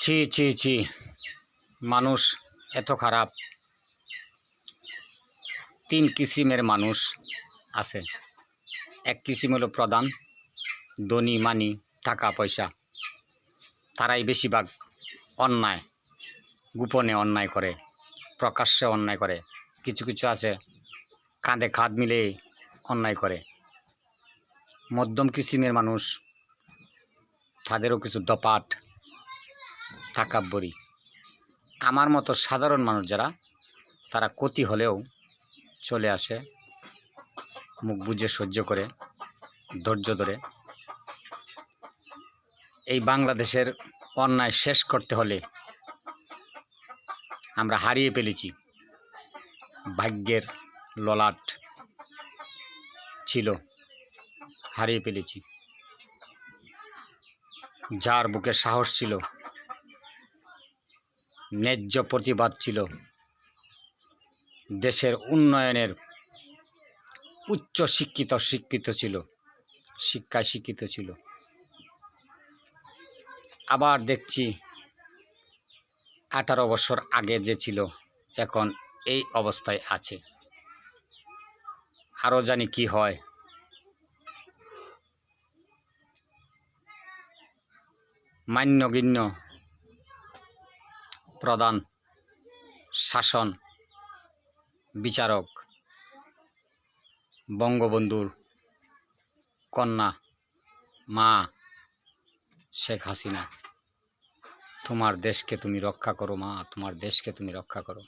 ছি ছি ছি, মানুষ এত খারাপ। 3 কিসিমের মানুষ আছে। এক কিসিম হলো প্রধান, ধনী, মানি, টাকা পয়সা। তারাই বেশিরভাগ অন্যায়, গোপনে অন্যায় করে, প্রকাশ্যে অন্যায় করে। কিছু কিছু আছে কাঁধে কাঁধ মিলে অন্যায় করে। মধ্যম কিসিমের মানুষ, তাদেরও কিছু দপাট, তাকাব্বরি। আমার মতো সাধারণ মানুষ যারা, তারা ক্ষতি হলেও চলে আসে, মুখ বুজে সহ্য করে, ধৈর্য ধরে। এই বাংলাদেশের অন্যায় শেষ করতে হলে আমরা হারিয়ে ফেলেছি। ভাগ্যের ললাট ছিল, হারিয়ে ফেলেছি। যার বুকে সাহস ছিল, ন্যায্য প্রতিবাদ ছিল, দেশের উন্নয়নের উচ্চ শিক্ষিত ছিল, শিক্ষায় শিক্ষিত ছিল। আবার দেখছি 18 বছর আগে যে ছিল, এখন এই অবস্থায় আছে। আরও জানি কি হয়। মান্যগণ্য প্রধান, শাসন, বিচারক, বঙ্গবন্ধুর কন্যা মা শেখ হাসিনা, তোমার দেশকে তুমি রক্ষা করো মা, তোমার দেশকে তুমি রক্ষা করো।